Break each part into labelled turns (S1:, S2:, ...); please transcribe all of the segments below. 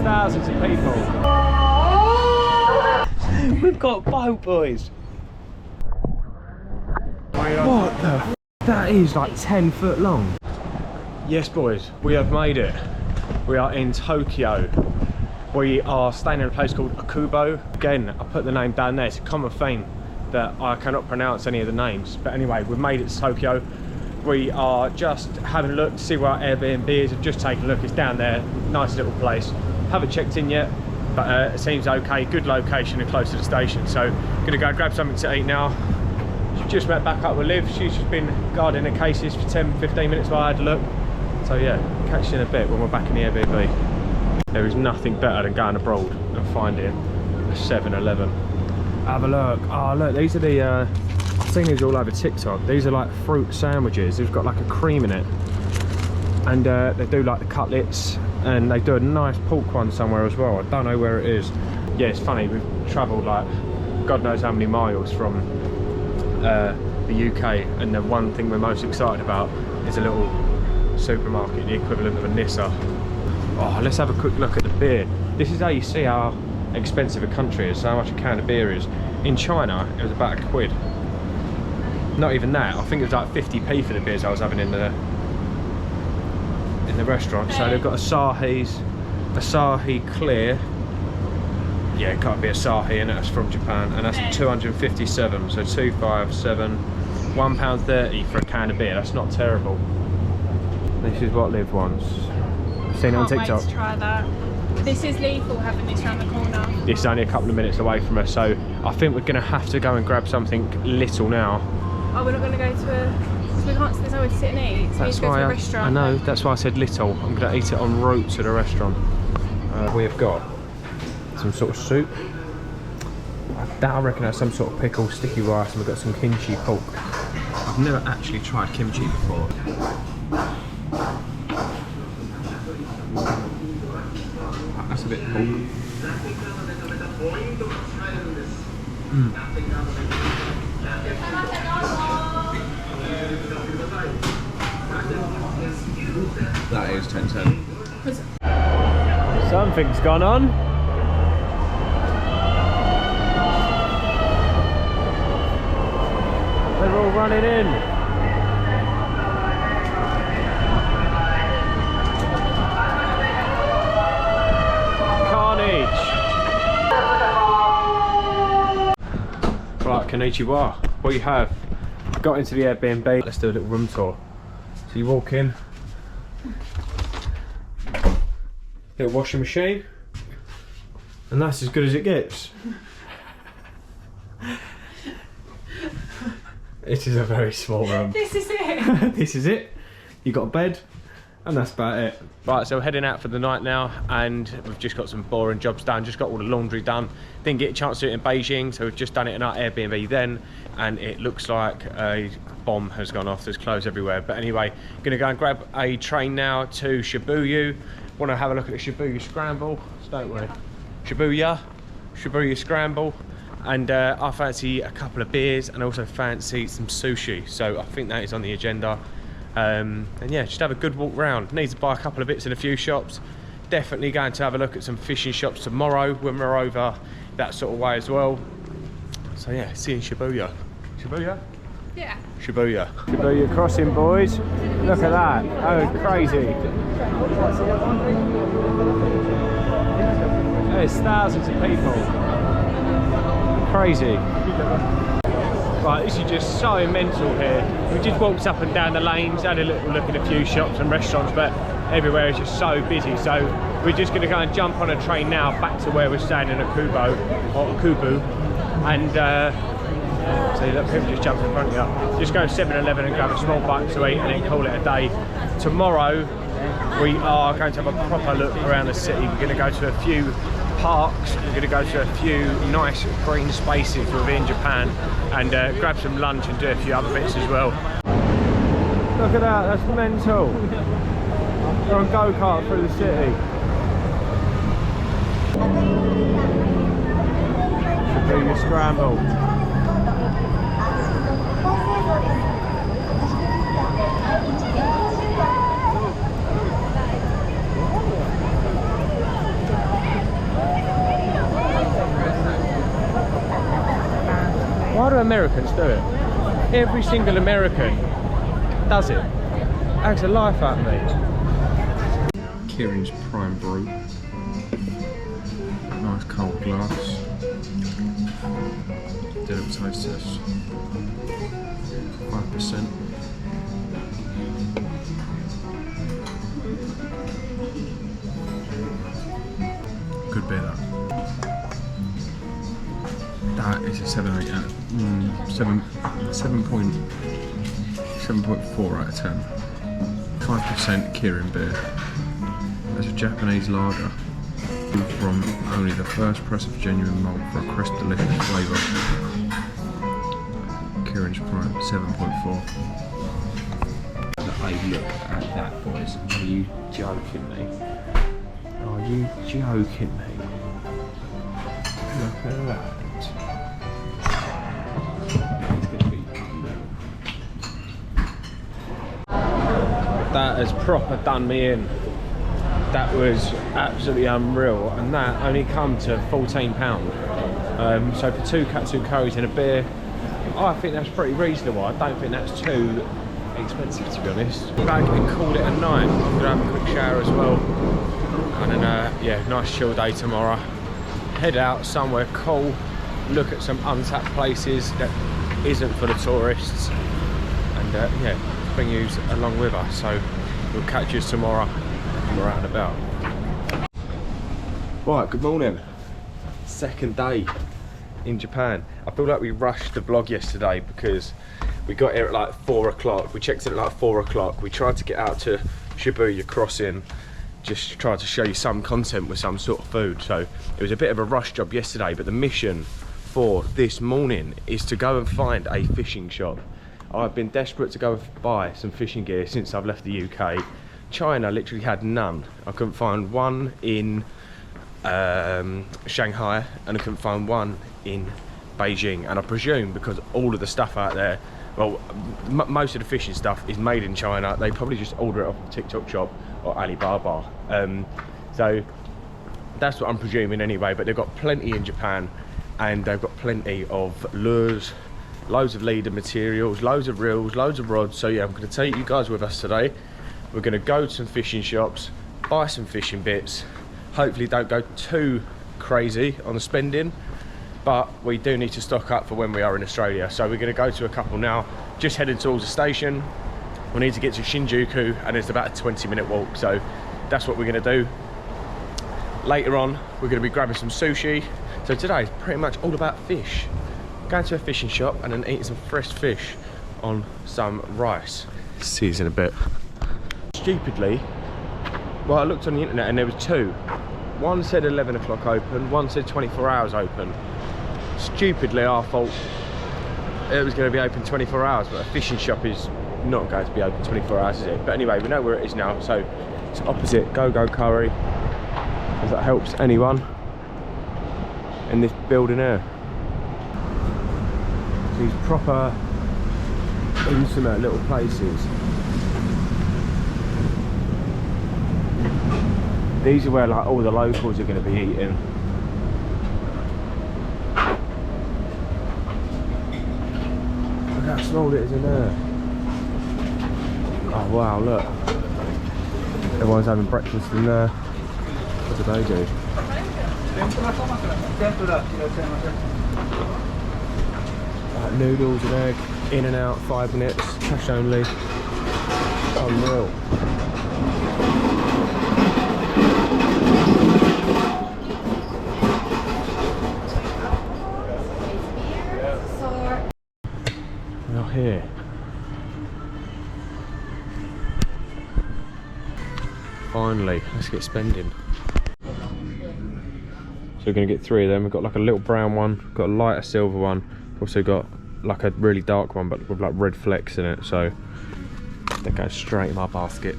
S1: thousands of people. We've got boat, boys. What the f? That is like 10 foot long. Yes, boys, we have made it. We are in Tokyo. We are staying in a place called Akubo. Again, I put the name down there. It's a common theme that I cannot pronounce any of the names. But anyway, we've made it to Tokyo. We are just having a look to see where our Airbnb is. I've just taken a look. It's down there. Nice little place. Haven't checked in yet, but it seems okay. Good location and close to the station. So, gonna go grab something to eat now. Just met back up with Liv. She's just been guarding the cases for 10-15 minutes while I had a look. So yeah, catch you in a bit when we're back in the Airbnb. There is nothing better than going abroad and finding a 7-Eleven. Have a look. Oh look, these are the, I've seen these all over TikTok. These are like fruit sandwiches. They've got like a cream in it. And they do like the cutlets, and they do a nice pork one somewhere as well. I don't know where it is. Yeah, it's funny, we've travelled like God knows how many miles from the UK, and the one thing we're most excited about is a little supermarket, the equivalent of a Nissa. Oh, let's have a quick look at the beer. This is how you see how expensive a country is, how much a can of beer is. In China, it was about £1. Not even that. I think it was like 50p for the beers I was having in the restaurant. So they've got Asahi Clear. Yeah, it can't be Asahi, and that's from Japan, and that's 257. So 257, £1.30 for a can of beer. That's not terrible. This is what Liv wants. Seen it on TikTok.
S2: Can't wait to try that. This is lethal having this around the corner.
S1: This is only a couple of minutes away from us, so I think we're going to have to go and grab something little now. Oh, we're not going to go to a... So we can't, there's nowhere to sit and eat, so we need to go to a restaurant. I know, that's why I said little. I'm going to eat it en route to the restaurant. We have got some sort of soup. I reckon that's some sort of pickle, sticky rice, and we've got some kimchi pork. I've never actually tried kimchi before. That's a bit pork. That is 10-10. Something's gone on. They're all running in. Carnage. Right, konnichiwa. What you have? Got into the Airbnb. Let's do a little room tour. So you walk in. Little washing machine. And that's as good as it gets. This is a very small room.
S2: This is it.
S1: This is it. You got a bed, and that's about it. Right, so we're heading out for the night now, and we've just got some boring jobs done. Just got all the laundry done. Didn't get a chance to do it in Beijing, so we've just done it in our Airbnb then, and it looks like a bomb has gone off. There's clothes everywhere. But anyway, gonna go and grab a train now to Shibuya. Want to have a look at the Shibuya Scramble, don't we? Shibuya Scramble. And I fancy a couple of beers, and also fancy some sushi. So I think that is on the agenda. And yeah, just have a good walk round. Need to buy a couple of bits in a few shops. Definitely going to have a look at some fishing shops tomorrow when we're over that sort of way as well. So yeah, see you in Shibuya. Shibuya?
S2: Yeah.
S1: Shibuya. Shibuya Crossing, boys. Look at that. Oh, crazy. There's thousands of people. Crazy. Right, this is just so mental here. We just walked up and down the lanes, had a little look at a few shops and restaurants, but everywhere is just so busy. So we're just going to go and jump on a train now back to where we're staying in Akubo, and so look, people just jump in front of you. Just go to 7-Eleven and grab a small bite to eat, and then call it a day. Tomorrow we are going to have a proper look around the city. We're going to go to a few parks, we're going to go to a few nice green spaces within Japan, and grab some lunch and do a few other bits as well. Look at that, that's mental. We're on go-kart through the city. Shibuya Scramble. Americans do it. Every single American does it. Acts the life out of me. Kieran's Prime Brew. Nice cold glass. Did a taste test. 5%. Good beer that. That is a 7.4 out of 10. 5% Kirin beer. There's a Japanese lager from only the first press of genuine malt for a crisp, delicious flavour. Kirin's Prime 7.4. Hey, look at that, boys. Are you joking me? Are you joking me? Look at that. That has proper done me in. That was absolutely unreal, and that only come to £14. So for 2 katsu curries and a beer, I think that's pretty reasonable. I don't think that's too expensive, to be honest. Back and call it a night. I'm gonna have a quick shower as well, and then yeah, nice chill day tomorrow. Head out somewhere cool, look at some untapped places that isn't for the tourists, and yeah, bring you along with us. So we'll catch you tomorrow when we're out and about. Right, good morning. Second day in Japan. I feel like we rushed the vlog yesterday because we got here at like 4 o'clock. We checked in at like 4 o'clock. We tried to get out to Shibuya Crossing, just tried to show you some content with some sort of food. So it was a bit of a rush job yesterday, but the mission for this morning is to go and find a fishing shop. I've been desperate to go and buy some fishing gear since I've left the UK. China literally had none. I couldn't find one in Shanghai, and I couldn't find one in Beijing. And I presume because all of the stuff out there, well, most of the fishing stuff is made in China, they probably just order it off the TikTok shop or Alibaba. So that's what I'm presuming anyway, but they've got plenty in Japan, and they've got plenty of lures, loads of leader materials, loads of reels, loads of rods. So yeah, I'm going to take you guys with us today. We're going to go to some fishing shops, buy some fishing bits. Hopefully don't go too crazy on the spending, but we do need to stock up for when we are in Australia. So we're going to go to a couple now, just heading towards the station. We need to get to Shinjuku, and it's about a 20-minute walk. So that's what we're going to do. Later on, we're going to be grabbing some sushi. So today is pretty much all about fish. Going to a fishing shop and then eating some fresh fish on some rice. See you in a bit. Stupidly, well, I looked on the internet and there was 2. One said 11 o'clock open, one said 24 hours open. Stupidly, I thought it was going to be open 24 hours, but a fishing shop is not going to be open 24 hours, is it? But anyway, we know where it is now, so it's opposite Go-Go Curry, if that helps anyone in this building here. These proper intimate little places. These are where like all the locals are going to be eating. Look how small it is in there. Oh wow, look. Everyone's having breakfast in there. What do they do? Noodles and egg, in and out, 5 minutes, cash only. Unreal. Now here. Finally, let's get spending. So we're going to get 3 of them. We've got like a little brown one, got a lighter silver one, also got like a really dark one but with like red flecks in it, so they go straight in my basket.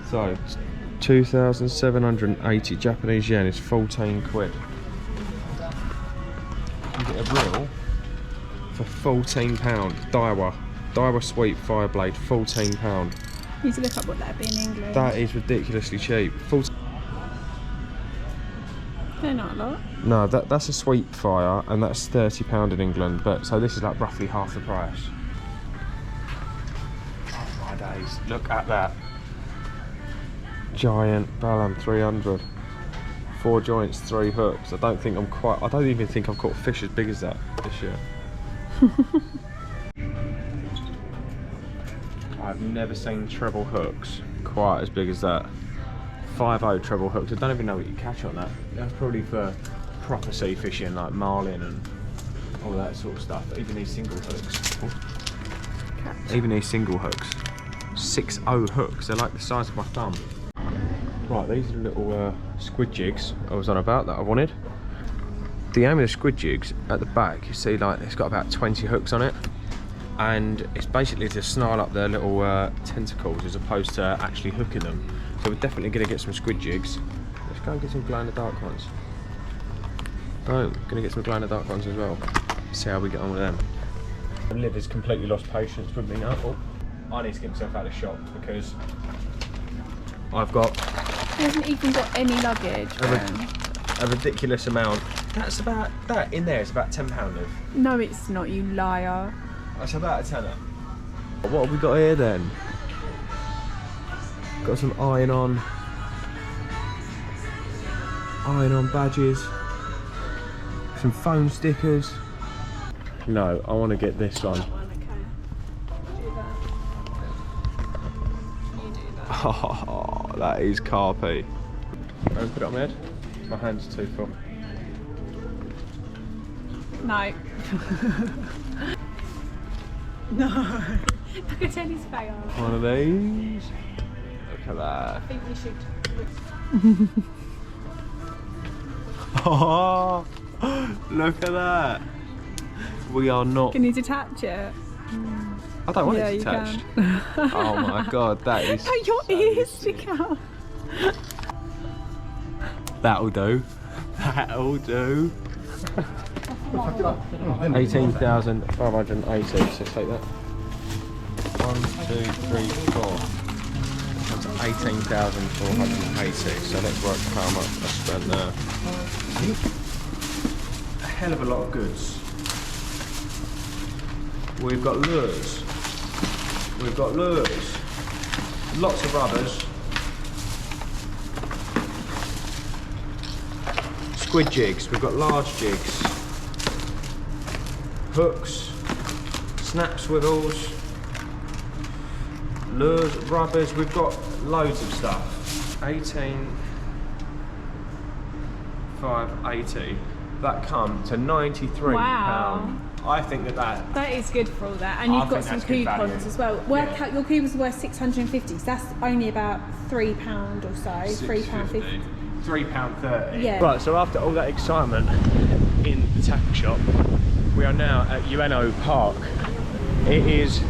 S1: So it's 2,780 Japanese yen is 14 quid. You get a reel for £14. Daiwa Sweet Fireblade, £14.
S2: Need to look up what that'd be in English.
S1: That is ridiculously cheap.
S2: They're not a lot.
S1: No, that's a sweet fryer, and that's £30 in England. But so this is like roughly half the price. Oh my days! Look at that giant Balam 300. 4 joints, 3 hooks. I don't even think I've caught fish as big as that this year. I've never seen treble hooks quite as big as that. 5.0 treble hooks. I don't even know what you catch on that. That's probably for proper sea fishing like marlin and all that sort of stuff. But even these single hooks. Even these single hooks. 6.0 hooks. They're like the size of my thumb. Right, these are little squid jigs I was on about that I wanted. The aim of the squid jigs at the back, you see like it's got about 20 hooks on it. And it's basically to snarl up their little tentacles as opposed to actually hooking them. So we're definitely going to get some squid jigs. Let's go and get some glow-in-the-dark ones. Oh, going to get some glow-in-the-dark ones as well. See how we get on with them. Liv has completely lost patience with me now. Oh, I need to get myself out of the shop because I've got...
S2: He hasn't even got any luggage.
S1: A ridiculous amount. That's about... That in there is about £10, Liv.
S2: No, it's not, you liar.
S1: That's about a tenner. What have we got here then? Got some iron-on badges, some foam stickers. No, I want to get this one. Oh, that is carpy. Don't put it on my head. My hand's too full.
S2: No. No. Look at Jenny's face.
S1: One of these. Look at that.
S2: I think we should.
S1: Oh, look at that. We are not.
S2: Can you detach it?
S1: I don't want it detached. Oh my god, that is.
S2: Oh, your ears stick out.
S1: That'll do. That'll do. 18,580. So take that. 1, 2, 3, 4. That's 18,480. So let's work how much I spent there. A hell of a lot of goods. We've got lures. We've got lures. Lots of rubbers. Squid jigs. We've got large jigs. Hooks. Snap swivels. Lures, rubbers. We've got loads of stuff. 18,580. That come to £93.
S2: Wow.
S1: I think that
S2: is good for all that, and you've got some coupons as well. Work out your coupons are worth 650, so that's only about £3 or so, £3.50.
S1: £3.30.
S2: Yeah.
S1: Right, so after all that excitement in the tackle shop, we are now at Ueno Park. It is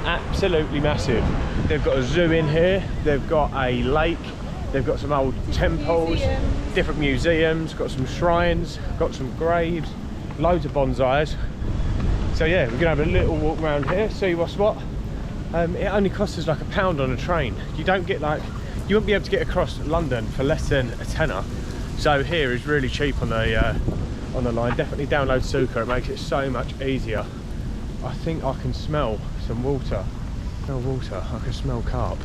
S1: absolutely massive. They've got a zoo in here, they've got a lake, they've got some old temples, different museums, got some shrines, got some graves, loads of bonsais. So yeah, we're gonna have a little walk around here, see what's what. It only costs us like £1 on a train. You don't get like, you won't be able to get across London for less than a tenner. So here is really cheap on the line. Definitely download Suka, it makes it so much easier. I think I can smell some water. Smell water, I can smell carp.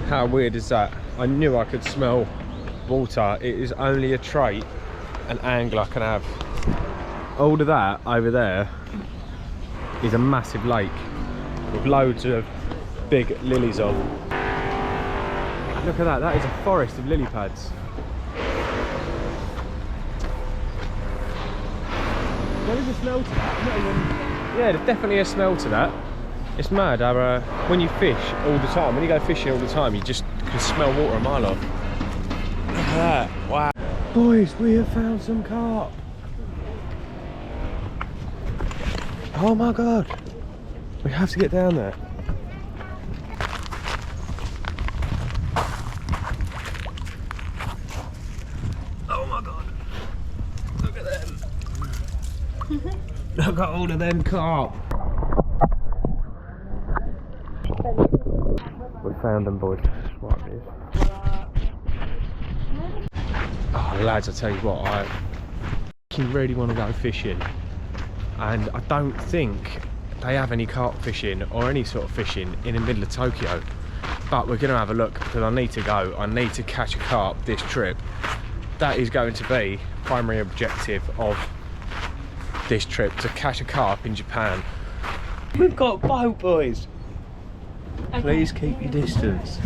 S1: How weird is that? I knew I could smell water. It is only a trait an angler can have. All of that over there is a massive lake with loads of big lilies on. Look at that, that is a forest of lily pads. There is a smell to that. Yeah, there's definitely a smell to that. It's mad how when you fish all the time, when you go fishing all the time, you just can smell water a mile off. Look at that, wow. Boys, we have found some carp. Oh my god. We have to get down there. Oh my god. Look at them. Look at all of them carp. We found them, boys. Right, Lads, I tell you what, I really want to go fishing, and I don't think they have any carp fishing or any sort of fishing in the middle of Tokyo, but we're going to have a look because I need to go. I need to catch a carp this trip. That is going to be primary objective of this trip, to catch a carp in Japan. We've got a boat, boys. Okay. Please keep your distance.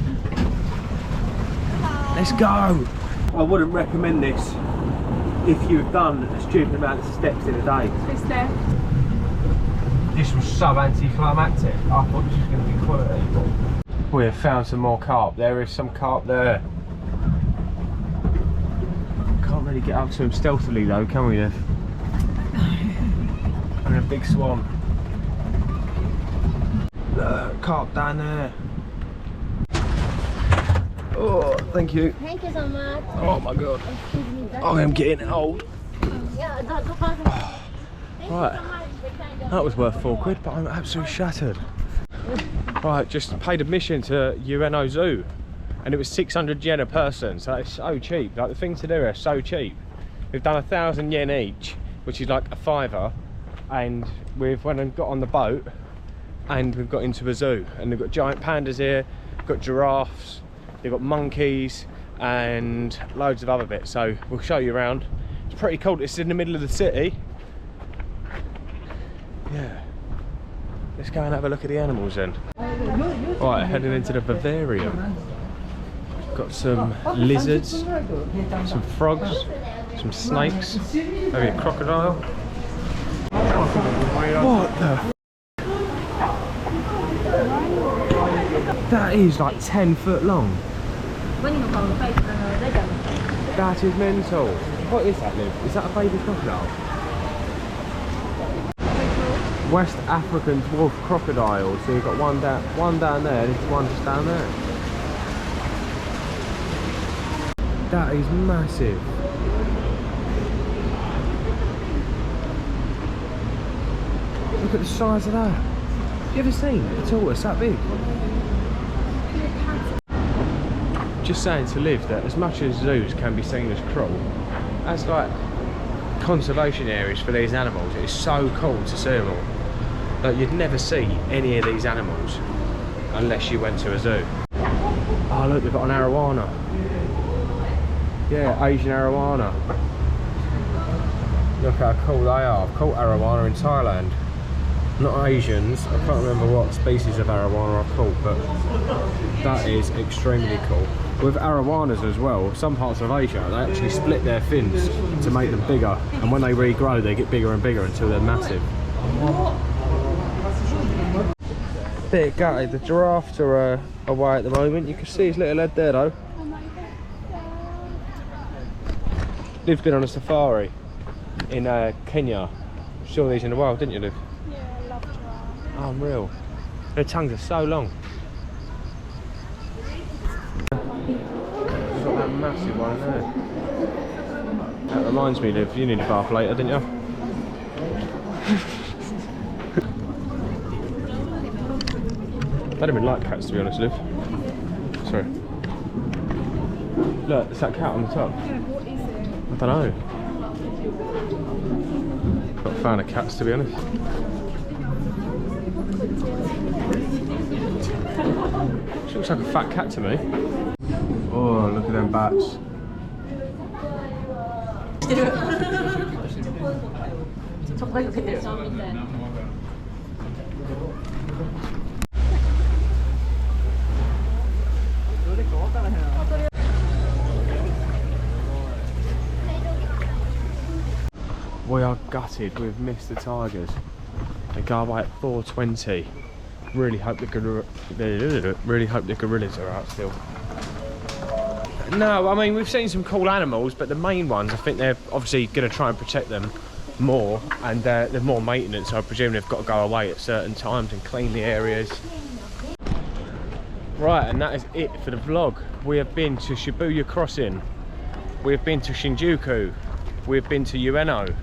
S1: Let's go. I wouldn't recommend this if you've done a stupid amount of steps in a day. This was so anticlimactic. I thought this was going to be quality. We have found some more carp. There is some carp there. Can't really get up to them stealthily though, can we, Liv? And a big swan. Look, carp down there. Oh, thank you.
S3: Thank you so much.
S1: Oh my god. I am getting old. Right. That was worth £4, but I'm absolutely shattered. Right, just paid admission to Ueno Zoo, and it was 600 yen a person, so it's so cheap. Like, the things to do are so cheap. We've done 1,000 yen each, which is like a £5, and we've went and got on the boat, and we've got into a zoo, and they've got giant pandas here, got giraffes, they've got monkeys, and loads of other bits. So we'll show you around. It's pretty cool. It's in the middle of the city. Yeah. Let's go and have a look at the animals then. Right, heading into the vivarium. Got some lizards, some frogs, some snakes, maybe a crocodile. What the? That is like 10 foot long. That is mental. What is that, Liv? Is that a baby crocodile? West African dwarf crocodile. So you've got one down there, and one just down there. That is massive. Look at the size of that. Have you ever seen a tortoise that big? Just saying to Liv that as much as zoos can be seen as cruel, as like conservation areas for these animals, it is so cool to see them all. Like, you'd never see any of these animals unless you went to a zoo. Oh look, they've got an arowana. Yeah, Asian arowana. Look how cool they are. I've caught arowana in Thailand. Not Asians, I can't remember what species of arowana I've caught, but that is extremely cool. With arowanas as well, some parts of Asia, they actually split their fins to make them bigger, and when they regrow they get bigger and bigger until they're massive. Bit gutted, the giraffes are away at the moment. You can see his little head there though. Liv's been on a safari in Kenya. You saw these in the wild, didn't you, Liv?
S2: Yeah, I love giraffes.
S1: Oh, unreal. Their tongues are so long. We've got that massive one there. That reminds me, Liv, you need a bath later, didn't you? I don't even like cats, to be honest, Liv. Sorry. Look, it's that cat on the top.
S2: Yeah, what is it?
S1: I don't know. Not a fan of cats, to be honest. She looks like a fat cat to me. Oh, look at them bats. We are gutted, we've missed the tigers. They go away at 4:20. Really hope the gorillas are out still. No, I mean, we've seen some cool animals, but the main ones, I think they're obviously going to try and protect them more, and they're more maintenance, so I presume they've got to go away at certain times and clean the areas. Right, and that is it for the vlog. We have been to Shibuya Crossing, we have been to Shinjuku, we've been to Ueno,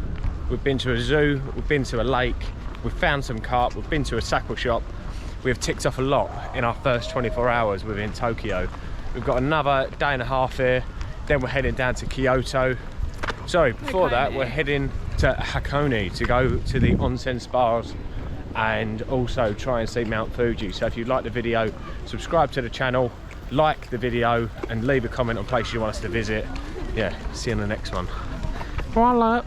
S1: we've been to a zoo, we've been to a lake, we've found some carp, we've been to a sake shop. We have ticked off a lot in our first 24 hours within Tokyo. We've got another day and a half here Then we're heading down to Kyoto. Sorry, before that we're heading to Hakone to go to the onsen spas and also try and see Mount Fuji. So if you like the video, subscribe to the channel, like the video, and leave a comment on places you want us to visit. Yeah, see you in the next one. Voila.